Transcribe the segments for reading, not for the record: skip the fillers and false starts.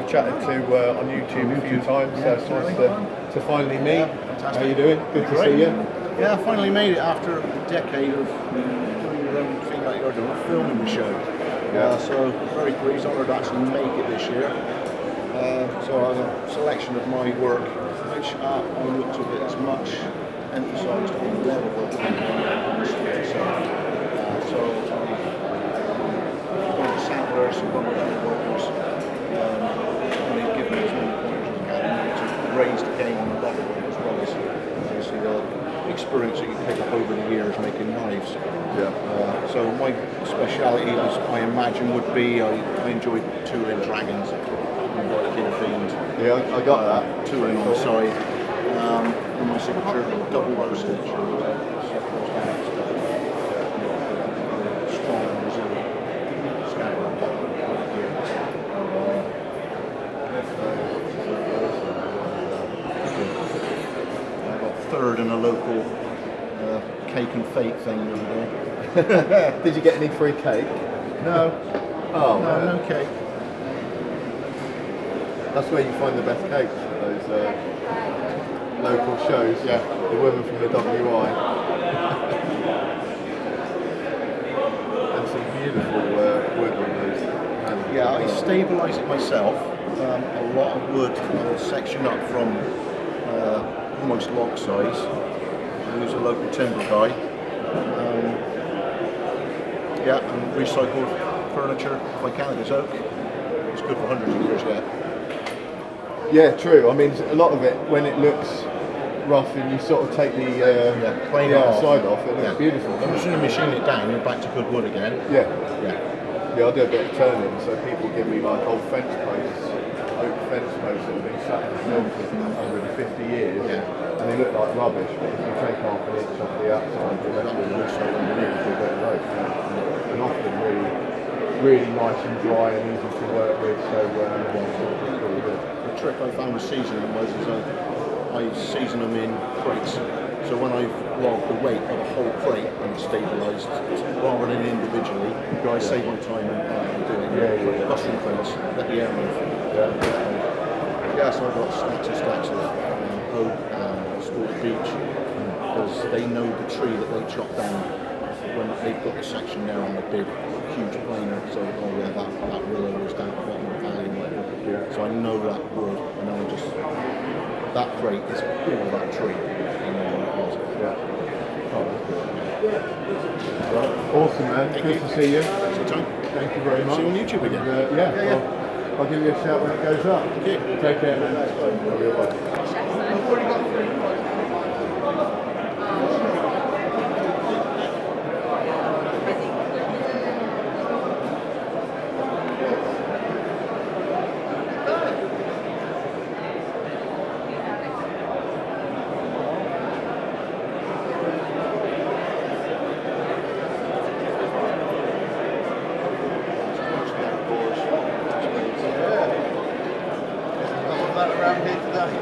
we've chatted to on YouTube a few times, so it's nice to finally meet. How you doing? Good to see you. Yeah, I finally made it after a decade of doing your own thing like you're doing, filming the show. So very pleased, honoured to actually make it this year. So I have a selection of my work, which on the looks of it is much emphasised on the level work on the street itself. So I've got the samplers, I've got the level workers, and they've given me as many pointers as I can to raise the game on the level work as well as obviously the experience that you pick up over the years making knives. So my speciality, as I imagine, would be I enjoy tooling dragons. Fiend. Yeah, I got that. Tooling on the side. And my signature double row stitch. Strong and resilient. I got third in a local cake and fate thing the other day. Did you get any free cake? No. Oh, no cake. That's where you find the best cakes at those local shows. Yeah. The women from the WI. And some beautiful wood on those. Yeah, I stabilise it myself. A lot of wood I'll section up from almost log size. I use a local timber guy. And recycled furniture if I can. It's oak. It's good for hundreds of years yet. Yeah, true. I mean, a lot of it, when it looks rough and you sort of take the plain outside off, it looks beautiful. As soon as you machine it down, you're back to good wood again. Yeah, I do a bit of turning, so people give me like old fence posts, oak fence posts that have been sat in the film for 150 years, and they look like rubbish, but if you take half an inch off the outside, you're left with wood straight underneath with a bit of oak. And often really nice and dry and easy to work with, so it's really good. The trick I found with seasoning was I season them in crates. So when I've logged the weight of a whole crate and stabilised, rather than individually, I save my time and doing it. Mushroom crates, let the air move. So I've got stacks and stacks of oak and Stalk Beech, because they know the tree that they chop down when they've got the section there on the big, huge planer. So that willow was down at the bottom of the valley. So I know that wood, and then I just, that crate is all that tree. Awesome, man. Good to see you. Thank you very much. See you on YouTube again. I'll give you a shout when it goes up. Take care, man. Around here today.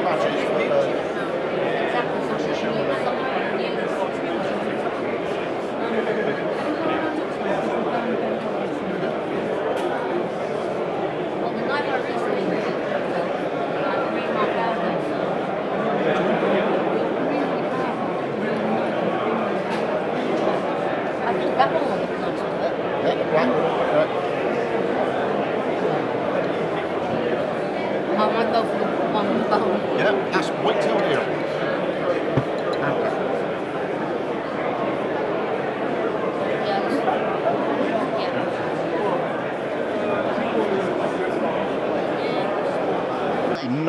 patches.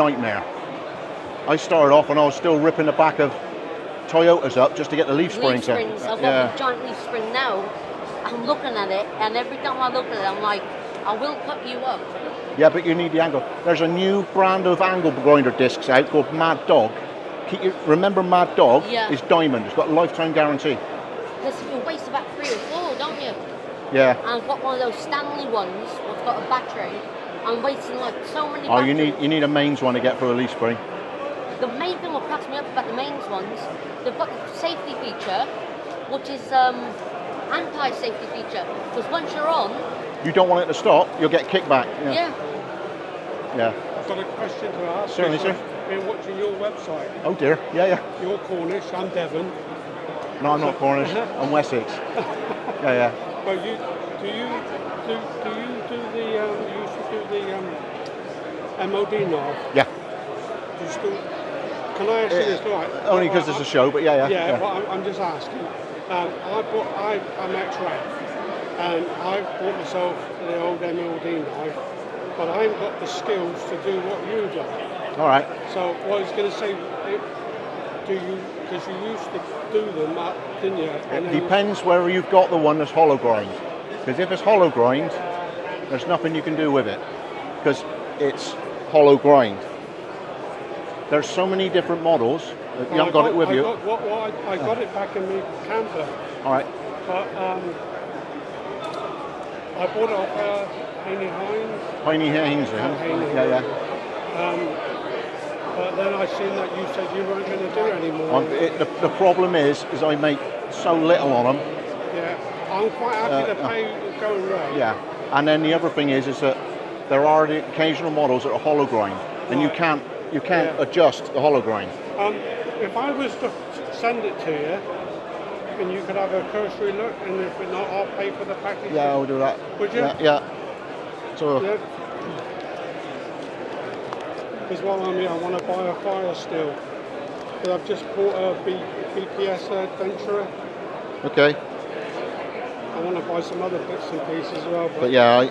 nightmare. I started off when I was still ripping the back of Toyotas up just to get the leaf springs in. I've got a giant leaf spring now. I'm looking at it, and every time I look at it, I'm like, I will cut you up. Yeah, but you need the angle. There's a new brand of angle grinder discs out called Mad Dog. Remember Mad Dog is diamond. It's got a lifetime guarantee. Because you waste about 3 or 4, don't you? Yeah. And I've got one of those Stanley ones, which got a battery. I'm wasting like so many Oh, batteries. you need a mains one to get through a leaf spring. The main thing what cracks me up about the mains ones, they've got the safety feature, which is anti-safety feature. Because once you're on, you don't want it to stop, you'll get kickback. Yeah. I've got a question to ask. Certainly, sir. I've been watching your website. Oh dear, yeah. You're Cornish, I'm Devon. No, I'm not Cornish. I'm Wessex. Yeah. But you do the you used to do the MOD now? Yeah. Do you still? Can I ask you this? Right. Only because it's a show, but yeah. Yeah, but I'm just asking. I'm ex-ref, and I bought myself the old MOD knife, but I haven't got the skills to do what you do. All right. So what I was going to say, because you used to do them, didn't you? It depends whether you've got the one that's hollow grind. Because if it's hollow grind, there's nothing you can do with it. Because it's hollow grind. There's so many different models. You haven't got it with you. I got it back in my camper. All right. But I bought it off Haney Hines. Piney Haynes, yeah. But then I seen that you said you weren't going to do it anymore. The problem is I make so little on them. Yeah, I'm quite happy to pay going rate. Yeah, and then the other thing is that there are the occasional models that are hollow grind, and you can't adjust the hollow grind. If I was to send it to you, and you could have a cursory look, and if not, I'll pay for the package. Yeah, I'll do that. Would you? Yeah. So. Yeah. Because while I'm here, I want to buy a fire still. Because I've just bought a BPS Adventurer. Okay. I want to buy some other bits and pieces as well. But yeah, I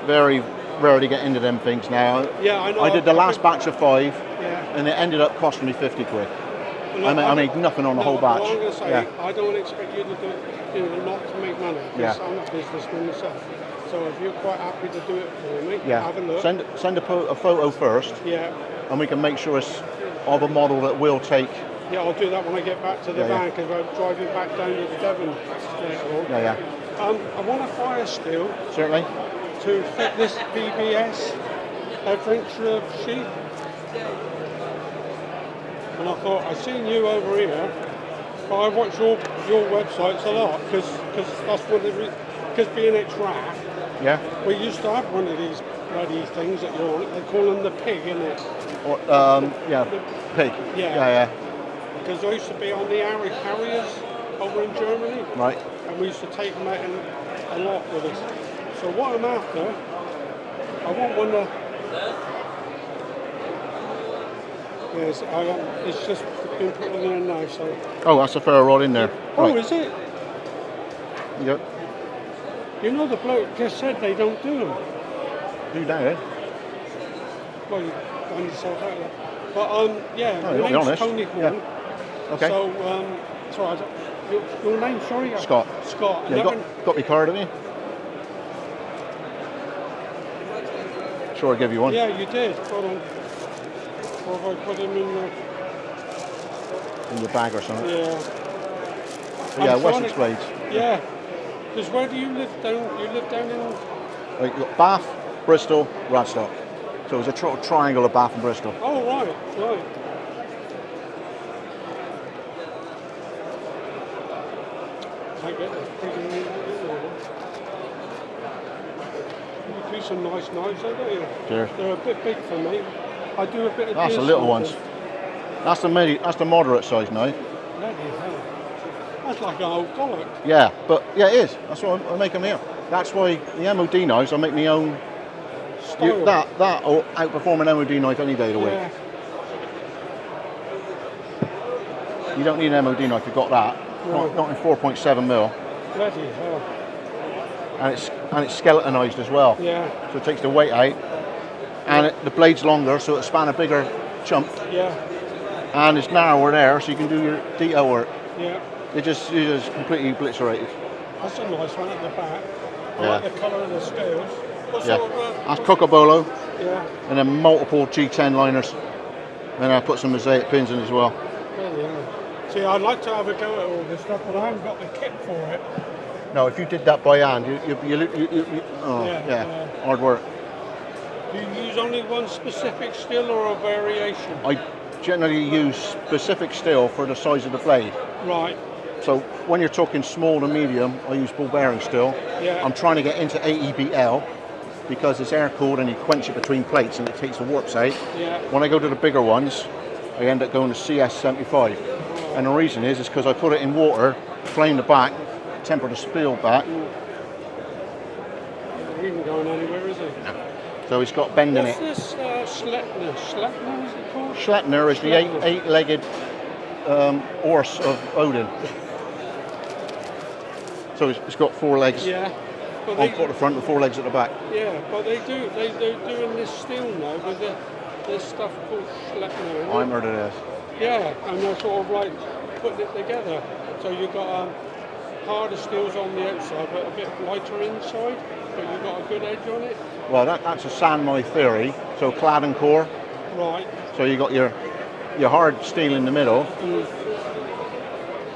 very rarely get into them things now. Yeah, I know. I did the last batch of 5, yeah, and it ended up costing me 50 quid. Well, I made nothing on the whole batch. What I'm going to say, yeah. I don't expect you to do, not to make money. Because I'm a businessman myself. So if you're quite happy to do it for me, have a look. Send a photo first. Yeah. And we can make sure it's of a model that will take. Yeah, I'll do that when I get back to the van because I'm driving back down to the Devon later on. Yeah. I want a fire steel. Certainly. To fit this BBS Adventure sheath. And I thought, I've seen you over here, but I watch your websites a lot because that's what because being ex-RAF, we used to have one of these bloody things that you're on. They call them the pig, isn't it? Pig. Yeah. Because I used to be on the Harriers over in Germany. Right. And we used to take them out a lot with us. So what I'm after, I want one that. Yes, it's just been put in there now, so. Oh, that's a ferro rod in there. Oh, right. Is it? Yep. You know the bloke just said they don't do them. Do that, Well, you find yourself out there. But your name's honest. Tony Horn. Yeah. Okay. So, sorry, your name, sorry? Scott. Scott. Yeah, got my card, haven't you? Sure, I give you one. Yeah, you did. Hold on. Or have I put him in the... In your bag or something? Yeah. Yeah, Wessex Blades. Yeah. Because where do you live down? You live down in... You've got Bath, Bristol, Radstock. So it was a triangle of Bath and Bristol. Oh, right. I get this pretty neat, you do some nice knives, don't you? Sure. They're a bit big for me. I do a bit of That's the little ones. That's the moderate size knife. Bloody hell. That's like an old Golok. Yeah, it is. That's why I make them here. That's why the MOD knives, I make my own. That'll outperform an MOD knife any day of the week. Yeah. You don't need an MOD knife, you've got that. No. Not in 4.7 mil. Bloody hell. And it's skeletonized as well. Yeah. So it takes the weight out. and the blade's longer, so it span a bigger chunk. Yeah. And it's narrower there, so you can do your detail work. Yeah. It just completely obliterated. That's a nice one at the back. I Yeah. like the colour of the scales. What Yeah, sort of, that's Cocobolo, yeah. and then multiple G10 liners. And I put some mosaic pins in as well. Oh, yeah. See, I'd like to have a go at all this stuff, but I haven't got the kit for it. No, if you did that by hand, Yeah. hard work. Do you use only one specific steel or a variation? I generally use specific steel for the size of the blade. Right. So when you're talking small to medium, I use ball bearing steel. Yeah. I'm trying to get into AEBL because it's air cooled and you quench it between plates and it takes the warps out. Yeah. When I go to the bigger ones, I end up going to CS75. And the reason is because I put it in water, flame the back, temper the steel back. He isn't going anywhere, is he? So it's got bend in What's it. this Schlettner? Schlettner is it called? Schlettner is the eight-legged horse of Odin. So it's got 4 legs Yeah. But on the front and 4 legs at the back. Yeah, but they're doing this steel now with this stuff called Schlettner. I'm heard of this. Yeah, and they're sort of like putting it together. So you've got harder steels on the outside, but a bit lighter inside, but you've got a good edge on it. Well, that's a Sanmai theory. So clad and core. Right. So you got your hard steel in the middle,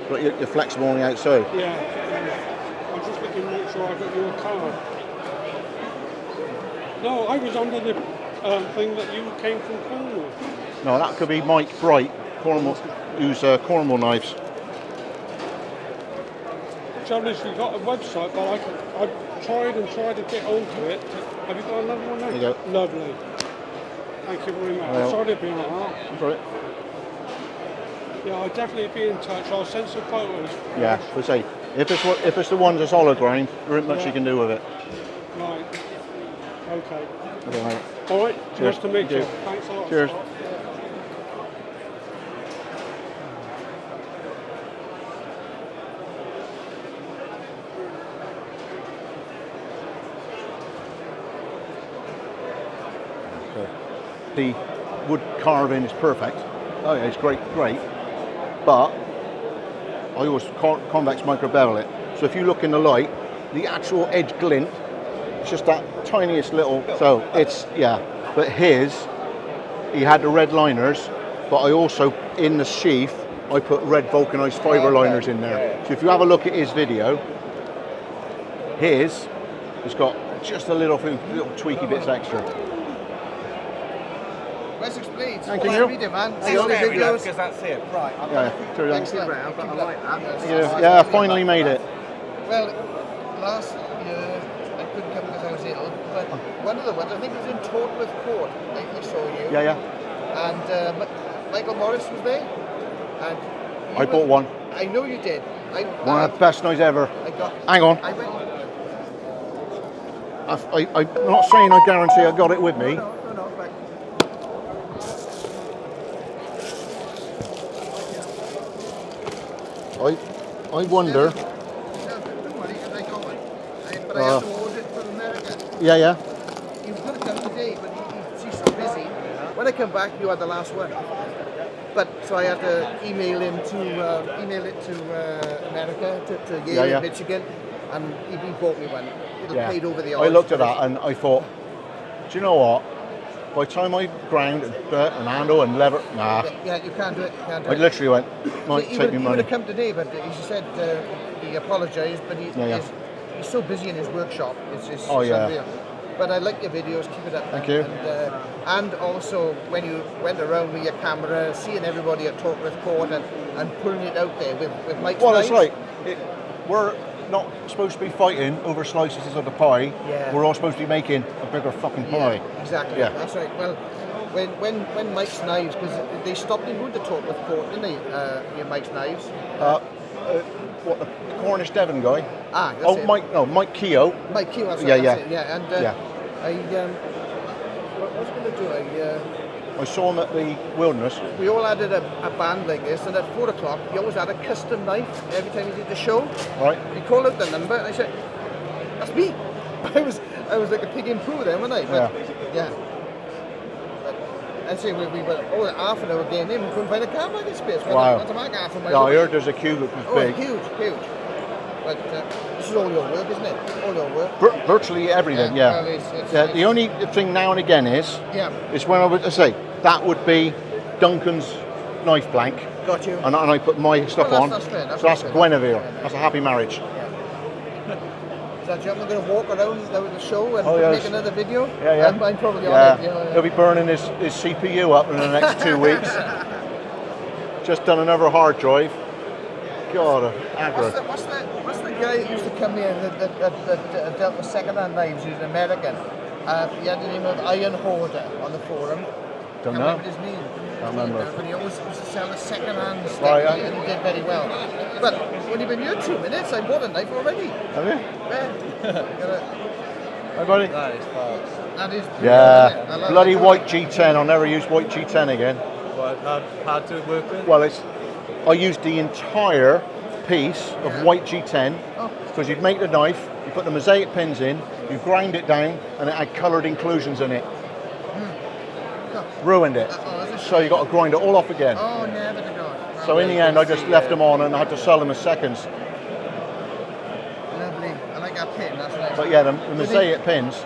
but you're flexible on the outside. Yeah. I'm just looking to make sure I got your card. No, I was under the thing that you came from Cornwall. No, that could be Mike Bright, Cornwall, who's Cornwall knives. Trouble is, you've got a website, but I've tried to get onto it. Have you got another one there? There you go. Lovely. Thank you very much. Well, Sorry to be like that. That's right. Yeah, I'll definitely be in touch. I'll send some photos. Yeah, but say if it's the ones that's hollow grind, there isn't much you can do with it. Right. Okay. Okay. All right. Cheers. Nice to meet Thank you. you. Thanks a lot. Cheers. The wood carving is perfect. Oh yeah, it's great, but I always convex micro bevel it. So if you look in the light, the actual edge glint, it's just that tiniest little. So it's but he had the red liners, but I also in the sheath I put red vulcanized fiber liners in there. So if you have a look at his video, it's got just a little tweaky bits extra. Wessex Blades. Thank you. Read it, man. See all the videos. Because that's it. Right. Thanks. Excellent. But I like that. Yeah, finally made it. Well, last year I couldn't come because I was ill, but one of the ones, I think it was in Tortworth Court, I saw you. Yeah. And Michael Morris was there. And I bought one. I know you did. One of the best knives ever. Hang on. I went. I'm not saying I guarantee I got it with me. No, right. I wonder. No, don't worry, because I got one. But I have to order it from America. Yeah. He was going to come today, but he's so busy. When I come back, you are the last one. But so I had to email it to America, to Yale, Michigan, and he bought me one. It was paid over the odds. I looked at that and I thought, do you know what? By the time I ground and handle and lever, nah. Yeah, you can't do it. I literally went, might take me He would money. have come today, but he said he apologised, but he's so busy in his workshop. It's just unreal. But I like your videos. Keep it up. Thank you. And also when you went around with your camera, seeing everybody at Tortworth Court and pulling it out there with Mike's Well, knives. it's like we're not supposed to be fighting over slices of the pie. Yeah. We're all supposed to be making a bigger fucking pie. Yeah, exactly. Yeah. That's right. Well, when Mike's knives, because they stopped him with the Tortworth Court, didn't they? Your Mike's knives. What, the Cornish Devon guy? That's it. Mike Keogh. Mike Keogh, that's Yeah. it. Yeah, and what was I going to do? I saw him at the Wilderness. We all had a band like this, and at 4 o'clock, he always had a custom knife every time he did the show. Right. He called out the number, and I said, "That's me." I was like a pig in poo then, wasn't I? But, yeah. And say we were over half an hour getting in, we couldn't find a car parking space. Wow. To mark half a mile No, I away. heard there's a queue that was big. Huge. But this is all your work, isn't it? All your work. Virtually everything, yeah. Well, The only thing now and again is when I would say that would be Duncan's knife blank. Got you. And I put my stuff on. That's fair. So that's Guinevere. That's a happy marriage. So I'm going to walk around the show and make another video. Yeah. I'm probably on it. He'll be burning his CPU up in the next 2 weeks. Just done another hard drive. God, aggro. What's the guy who used to come here that dealt with second-hand knives? He was an American. He had the name of Iron Hoarder on the forum. Don't Can't know. remember his name. Don't remember. But he always used to sell the second-hand stuff, Right, and he did very well. But when you've been here 2 minutes, I bought a knife already. Have you? Yeah. Hi, buddy. That is false. That is Yeah. Bloody white G10. I'll never use white G10 again. What, how to work with? Well, I used the entire piece of white G10 because you'd make the knife, you put the mosaic pins in, you grind it down, and it had coloured inclusions in it. Ruined it. So you got to grind it all off again. Oh, never to God. So in the end, I just left them on and I had to sell them as seconds. Lovely. I like that pin. That's nice. But yeah, the mosaic pins.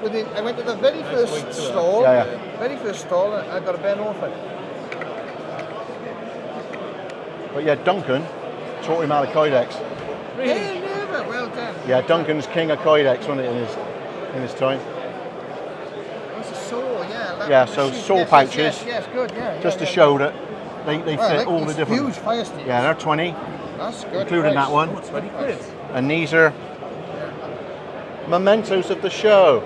I went to the very first stall. Very first stall, and I got a Ben Orphan. But yeah, Duncan taught him how to kydex. Hey, never. Well done. Yeah, Duncan's king of kydex, wasn't it, in his time? It's a saw, yeah. Yeah, so saw pouches. Yes, good, yeah. Just to show that they fit like all the different. Huge fire steels. Yeah, they're 20. That's good. Including that one. 20 quid. And these are mementos of the show.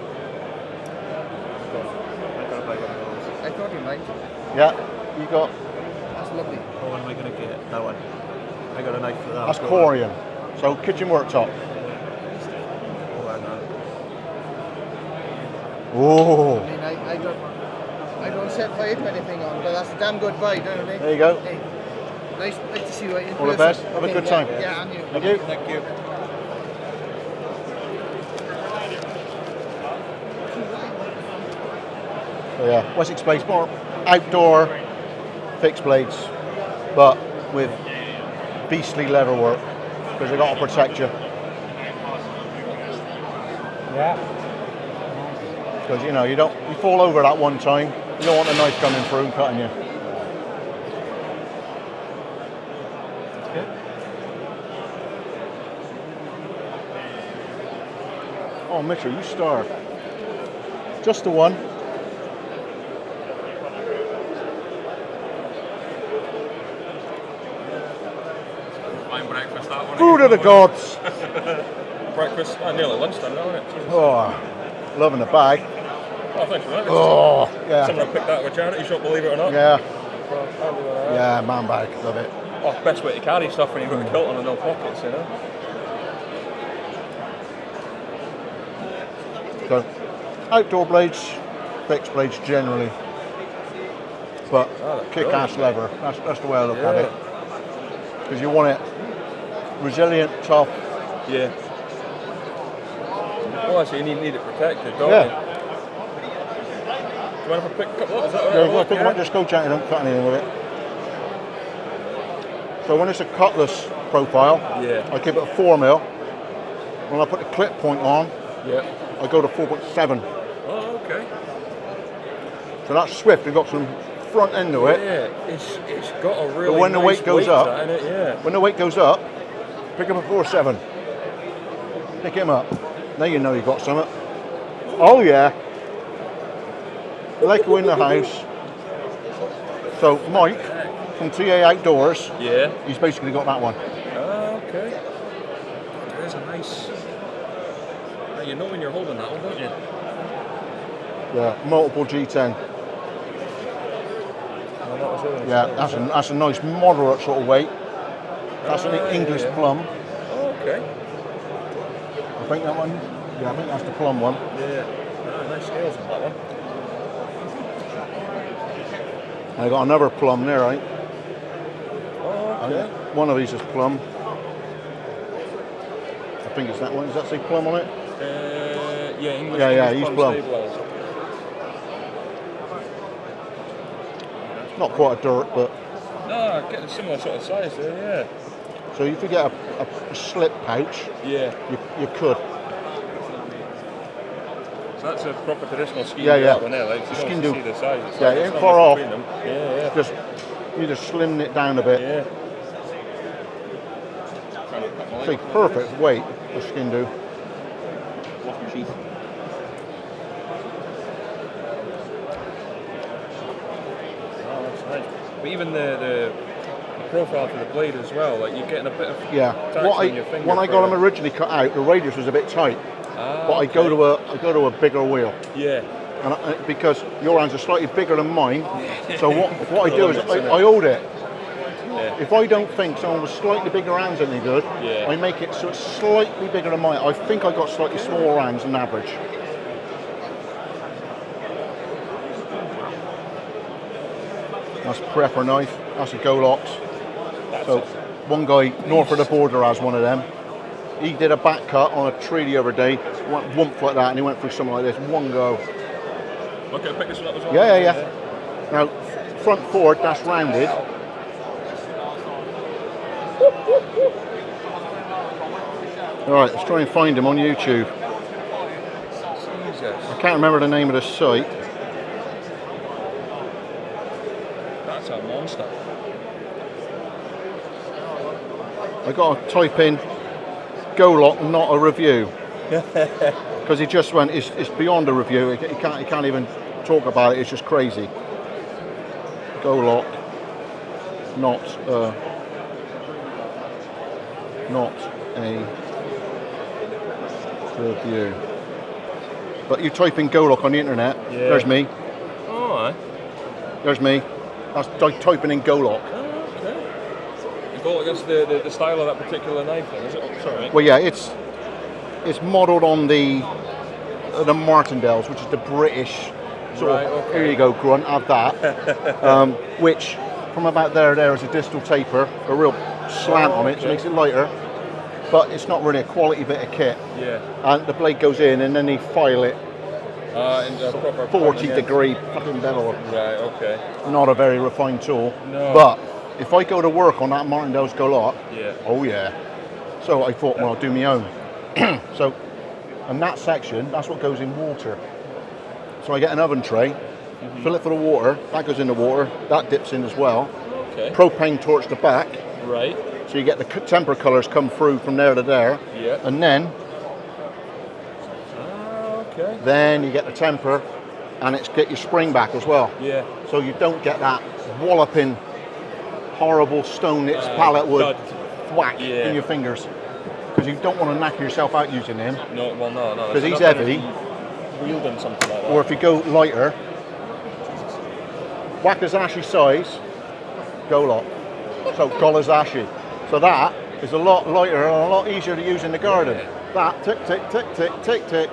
I thought you might. Yeah, you got. That's lovely. Oh, what am I going to get? That one. I got a knife for that. That's corium. So kitchen worktop. Oh, Oh. I mean, I don't set fire to anything on, but that's a damn good buy, don't I? There you go. Hey, nice to see you in All the person. best. Have a good time. Yeah, and you. Thank you. Thank you. So yeah, Wessex Blades, more outdoor fixed blades, but with beastly leather work because they got to protect you. Yeah. Because you fall over that one time, you don't want the knife coming through and cutting you. Oh, Mitchell, you star. Just the one. Fine breakfast, that one. Food of the gods. Breakfast, nearly lunchtime now, isn't it? Oh, loving the bag. Oh, thanks for that. Oh, yeah. Someone picked that up at a charity shop, believe it or not. Yeah. Yeah, man bag, love it. Oh, best way to carry stuff when you've got a kilt on and no pockets, you know. So, outdoor blades, fixed blades generally, but kick-ass leather. That's the way I look at it. Because you want it resilient, tough. Yeah. Well, actually, you need it protected, don't you? Do you want to pick a couple up? Is that all right? Yeah, pick them up, just go chatting, don't cut anything with it. So when it's a cutlass profile, I keep it at 4mm. When I put the clip point on, I go to 4.7. Oh, okay. So that's swift, it's got some front end to it. Yeah, it's got a really But when the weight goes up, in it, when the weight goes up, pick up a 4.7. Pick him up. Now you know you've got something. Oh yeah. Leuku in the house. So Mike from TA Outdoors. Yeah. He's basically got that one. Oh, okay. There's a nice. Now you know when you're holding that one, don't you? Yeah, multiple G10. Yeah, that's a nice moderate sort of weight. That's an English plum. Oh, okay. I think that one. Yeah, I think that's the plum one. Yeah. Nice scales on that one. I got another plum there, right? Oh, okay. One of these is plum. I think it's that one. Does that say plum on it? Yeah, English. Yeah, English he's plum. stabilised. Not quite a dirt, but... No, getting a similar sort of size there, yeah. So if you get a slip pouch, yeah, you could. So that's a proper traditional skin. Yeah, yeah. That one there, like, you skin don't see the size. It's yeah, like, it it's ain't not far much off. between them. Yeah, yeah. Just you just slim it down a bit. Yeah. It's a perfect weight for skin do. Sheath. Oh, that's nice. But even the profile for the blade as well, like you're getting a bit of tax on your finger. When I got them originally cut out, the radius was a bit tight. But I go to a bigger wheel. Yeah. And because your hands are slightly bigger than mine, so what I do is I hold it. Yeah. If I don't think someone with slightly bigger hands any good, yeah. I make it so it's slightly bigger than mine. I think I got slightly smaller hands than average. That's a prepper knife. That's a Golok. So one guy north of the border has one of them. He did a back cut on a tree the other day, went whoomp like that, and he went through something like this, one go. Okay, pick this one up as well. Yeah. Now, front forward, that's rounded. Alright, let's try and find him on YouTube. Jesus. I can't remember the name of the site. That's a monster. I got to type in Golok, not a review. Because he just went, it's beyond a review. He can't even talk about it. It's just crazy. Golok, not a review. But you type in Golok on the internet. Yeah. There's me. Oh, aye. There's me. That's typing in Golok. Oh, okay. Golok, that's the style of that particular knife, then, is it? Oh, sorry. Well, yeah, it's modelled on the Martindales, which is the British sort of. Okay. Here you go, grunt. Have that. Which from about there is a distal taper, a real slant on it, so it makes it lighter. But it's not really a quality bit of kit. Yeah. And the blade goes in, and then they file it. In a proper 40-degree fucking bevel. Right. Okay. Not a very refined tool. No. But if I go to work on that Martindale's Golok, yeah. Oh yeah. So I thought, well, I'll do my own. So, and that section, that's what goes in water. So I get an oven tray, fill it full of water. That goes in the water. That dips in as well. Okay. Propane torch the back. Right. So you get the temper colours come through from there to there. Yeah. And then. Okay. Then you get the temper, and it's get your spring back as well. Yeah. So you don't get that walloping, horrible stone nips pallet wood thwack in your fingers, because you don't want to knock yourself out using him. No, well, no. Because he's heavy. Wielding something like that. Or if you go lighter, Wakazashi size, Golok. So Golazashi. So that is a lot lighter and a lot easier to use in the garden. Yeah. That tick, tick, tick, tick, tick, tick.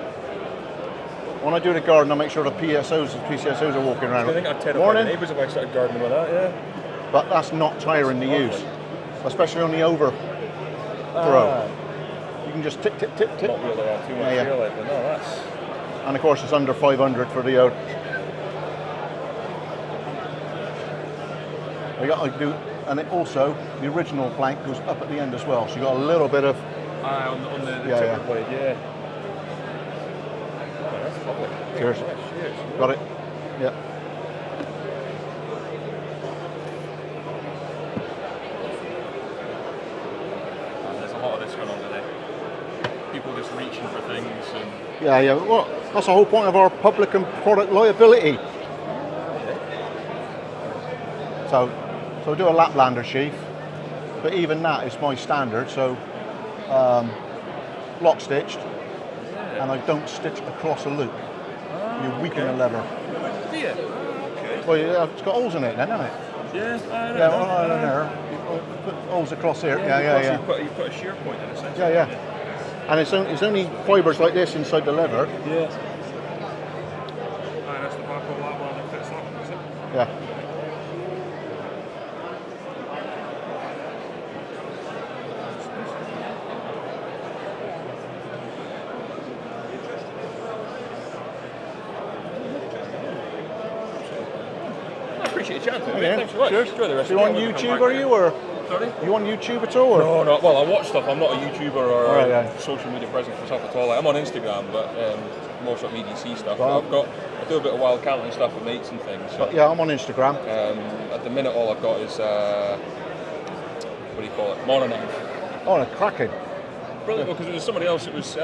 When I do the garden, I make sure the PCSOs are walking around. I think I'd terrify the neighbours if I started gardening with that, yeah. But that's not tiring to use, especially on the overthrow. You can just tick, tick, tick, tick. Not really have too much feel like, but no, that's... And of course it's under 500 for the I do, and it also, the original blank goes up at the end as well, so you got a little bit of... on the tip blade, yeah. Cheers. Got it? Yeah. There's a lot of this going on today. People just reaching for things and... Yeah. Well, that's the whole point of our public and product liability. So I do a Laplander sheath, but even that is my standard, so block stitched, and I don't stitch across a loop. You weaken the leather. Yeah. Okay. Well, yeah, it's got holes in it then, hasn't it? Yeah, I don't know. You put holes across here. Yeah. You put a shear point in a sense. Yeah. And it's only fibres like this inside the leather. Yeah. That's the back of that one that fits that one, is it? Yeah. appreciate you chatting. Yeah. Thanks so much. Cheers. Enjoy the rest You of on the day. YouTube, are you, or? Sorry? You on YouTube at all? Or? No, no. Well, I watch stuff. I'm not a YouTuber or Right, yeah. social media presence myself at all. I'm on Instagram, but more sort of EDC stuff. Wow. But I do a bit of wild counting stuff with mates and things. So, Yeah, I'm on Instagram. at the minute, all I've got is what do you call it? Mononine. Oh, a cracking. Brilliant. Because there was somebody else. It was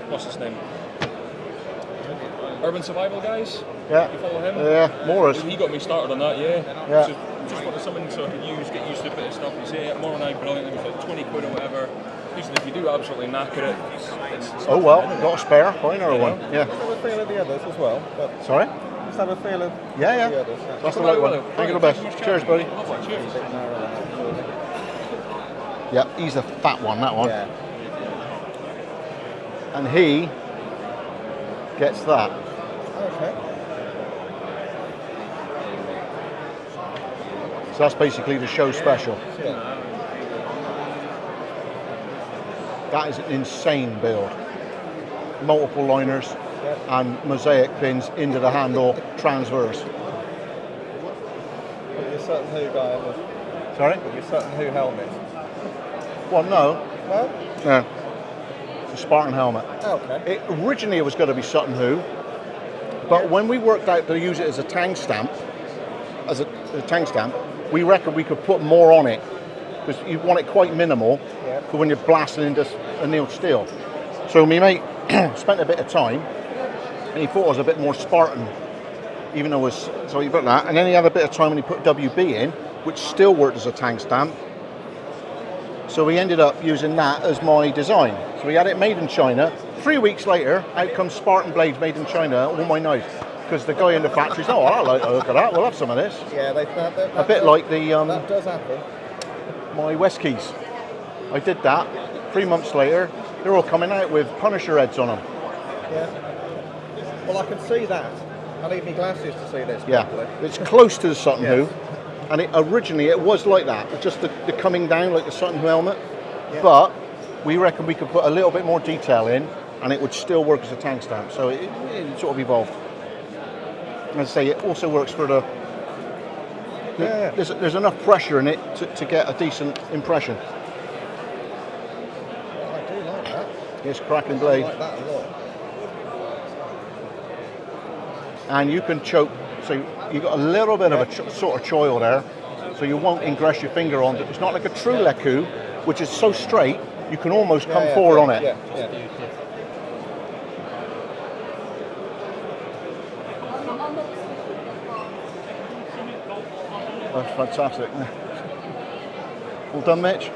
what's his name? Urban Survival Guys. Yeah. You follow him? Yeah, Morris. He got me started on that. Yeah. Yeah. So just wanted something so I could get used to a bit of stuff. You say, yeah, Mononine, brilliant. It was like 20 quid or whatever. Usually, if you do absolutely knacker it, it's Oh well, got a spare. Fine, or one. Yeah. Just have a feel of the others as well. But Sorry. just have a feel of Yeah, the yeah. others. That's the right one. Thank you the best. Cheers, buddy. Cheers. Yeah, he's a fat one. That one. Yeah. And he gets that. Okay. So that's basically the show special. Yeah. That is an insane build. Multiple liners and mosaic pins into the handle, transverse. With your Sutton Hoo guy ever? Sorry? With your Sutton Hoo helmet? Well, no. No? No. It's a Spartan helmet. Okay. Originally it was going to be Sutton Hoo, but when we worked out to use it as a tang stamp, we reckon we could put more on it because you want it quite minimal for when you're blasting into annealed steel. So my mate spent a bit of time and he thought it was a bit more Spartan, even though it was, so he put that, and then he had a bit of time when he put WB in, which still worked as a tang stamp. So we ended up using that as my design. So we had it made in China. 3 weeks later, out comes Spartan Blades made in China on my knife. Because the guy in the factory said, oh, I like the look of that, we'll have some of this. Yeah, that A bit like the that does happen. my West Keys. I did that. 3 months later, they're all coming out with Punisher heads on them. Yeah. Well, I can see that. I need my glasses to see this. Yeah, properly. it's close to the Sutton Yes. Hoo. And originally it was like that, just the coming down like the Sutton Hoo helmet. Yeah. But we reckon we could put a little bit more detail in and it would still work as a tang stamp. So it sort of evolved. As I say, it also works for the... There's enough pressure in it to get a decent impression. Well, I do like that. It's cracking I blade. like that a lot. And you can choke, so you've got a little bit of a sort of choil there, so you won't ingress your finger on it. It's not like a true Leuku, which is so straight, you can almost come forward on it. Yeah. That's fantastic. All done, Mitch?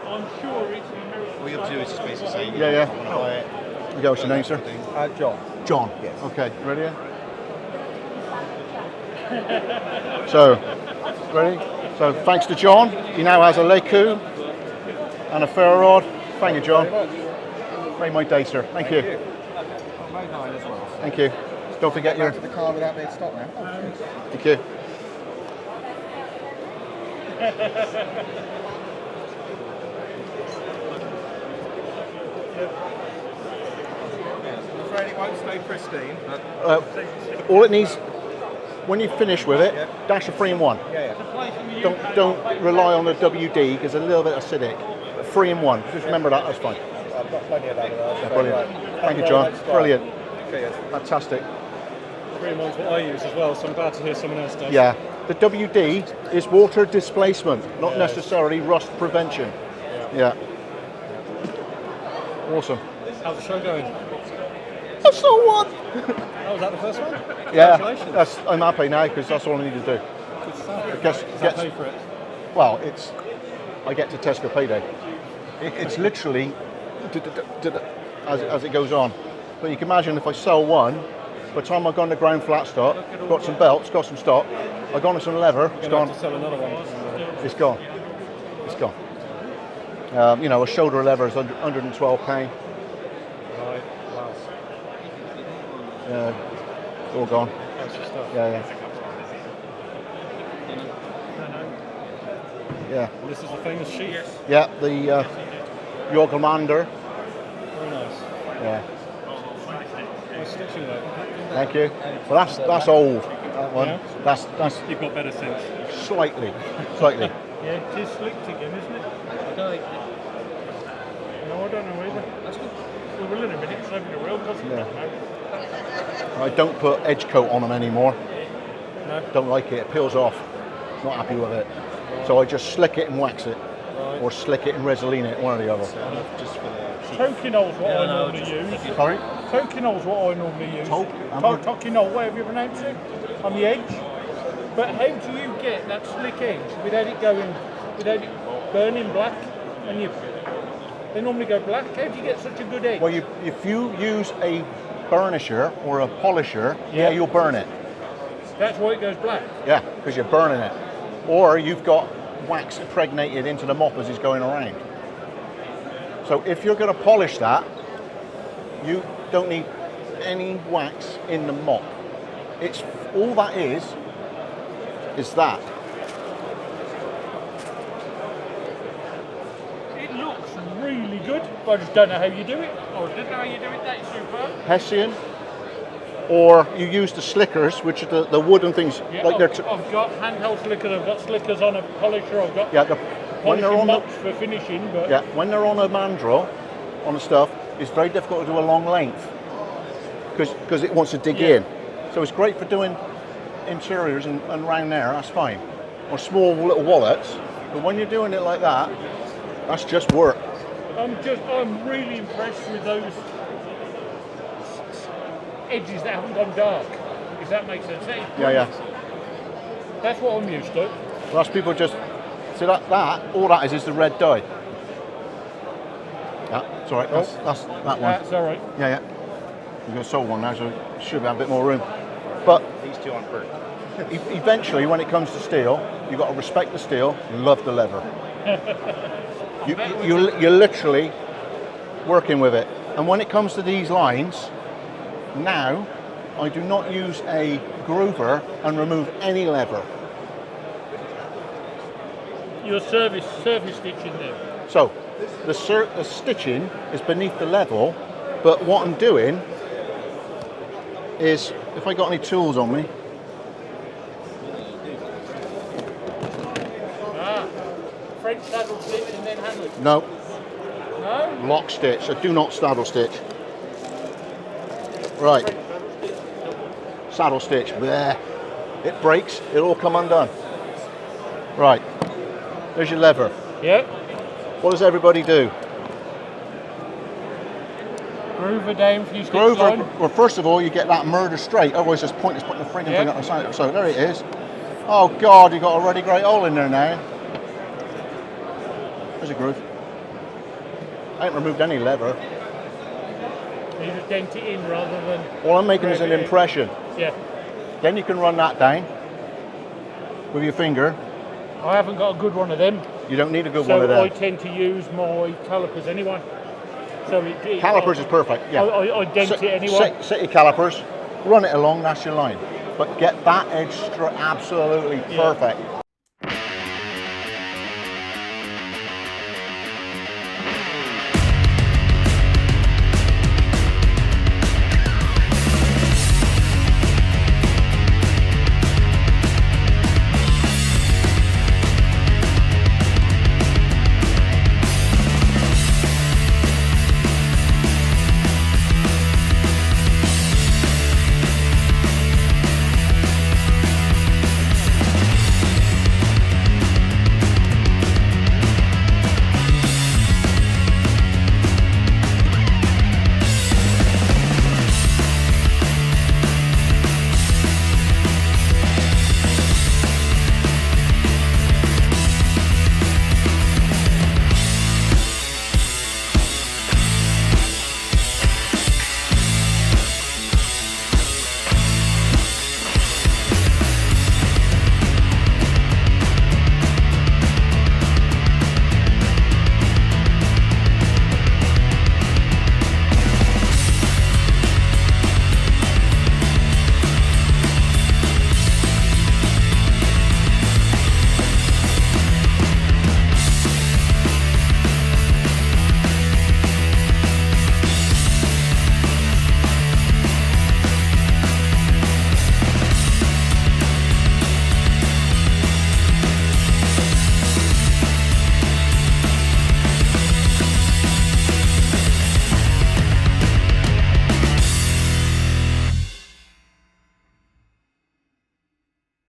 I'm sure it's a miracle. All you have to do is just basically say, Yeah. I want to buy it. Okay, what's your name, sir? John. John. Yes. Okay, ready? So, ready? So, thanks to John, he now has a Leuku and a ferro rod. Thank you, John. Made my day, sir. Thank you. I made mine as well. Thank you. Don't forget your. Back to the car without being stopped now. Thank you. I'm afraid it won't stay pristine, but All it needs, when you finish with it, dash a 3-in-1. yeah. Don't rely on the WD because it's a little bit acidic. 3-in-1. Just remember that. That's fine. I've got plenty of that. Brilliant. Thank you, John. Brilliant. Cheers. Fantastic. 3 months what I use as well, so I'm glad to hear someone else does. Yeah. The WD is water displacement, not necessarily rust prevention. Yeah. Awesome. How's the show going? I saw one. Oh, was that the first one? Yeah. Congratulations. I'm happy now because that's all I need to do. Good stuff. Guess- Does that guess- pay for it? Well, I get to Tesco payday. It's literally as it goes on. But you can imagine if I sell one, by the time I've gone to ground flat stock, got some belts, got some stock, I've gone to some leather, it's You're going gone. to have to sell another one. It's gone. It's gone. A shoulder leather is £112. Right. Wow. It's all gone. That's your stuff. Yeah. Yeah. And this is the famous sheath. Yeah, the your commander. Very nice. Yeah. Nice stitching though. Thank you. Well, that's old. That one. Yeah. That's You've got better sense. slightly. Yeah, it is slicked again, isn't it? No, I don't know either. We will in a minute, it's having a real customer. I don't put edge coat on them anymore. No. Don't like it. It peels off. Not happy with it. So I just slick it and wax it, or slick it and reseline it, one or the other. Tokinol's what I normally use. Sorry? Tokinol's what I normally use. Tokinol, whatever you pronounce it, on the edge. But how do you get that slick edge without it burning black? And they normally go black. How do you get such a good edge? Well, if you use a burnisher or a polisher, you'll burn it. That's why it goes black. Yeah, because you're burning it. Or you've got wax impregnated into the mop as it's going around. So if you're going to polish that, you don't need any wax in the mop. It's all that is that. It looks really good, but I just don't know how you do it. I didn't know how you do it. That's superb. Hessian, or you use the slickers, which are the wooden things. Yeah, like I've got handheld slickers. I've got slickers on a polisher. I've got when they're on mops for finishing. But when they're on a mandrel, on the stuff, it's very difficult to do a long length because it wants to dig in. So it's great for doing interiors and round there. That's fine. Or small little wallets. But when you're doing it like that, that's just work. I'm really impressed with those edges that haven't gone dark, if that makes sense. That's what I'm used to. Well, people just see that all that is the red dye. Yeah, it's all right. That's that one. That's all right. Yeah. We've got a sold one now, so it should have a bit more room. But These two aren't burnt. Eventually, when it comes to steel, you've got to respect the steel, love the leather. You're literally working with it. And when it comes to these lines, now I do not use a groover and remove any leather. Your surface stitching there. So the stitching is beneath the level, but what I'm doing is, if I got any tools on me, French saddle stitch and then handle it. no, No? lock stitch. I do not saddle stitch. Right, saddle stitch. Bleh. It breaks. It'll all come undone. Right, there's your lever. Yeah. What does everybody do? Groover down for you stitch Groover. line. Well, first of all, you get that murder straight. Otherwise, it's pointless putting the freaking thing up the side. So there it is. Oh God, you got a really great hole in there now. There's a groove. I ain't removed any leather. You just dent it in rather than... All I'm making is an impression. Yeah. Then you can run that down with your finger. I haven't got a good one of them. You don't need a good one of So I them. tend to use my calipers anyway. So Calipers is perfect, yeah. I dent it anyway. Set your calipers, run it along, that's your line. But get that edge absolutely perfect.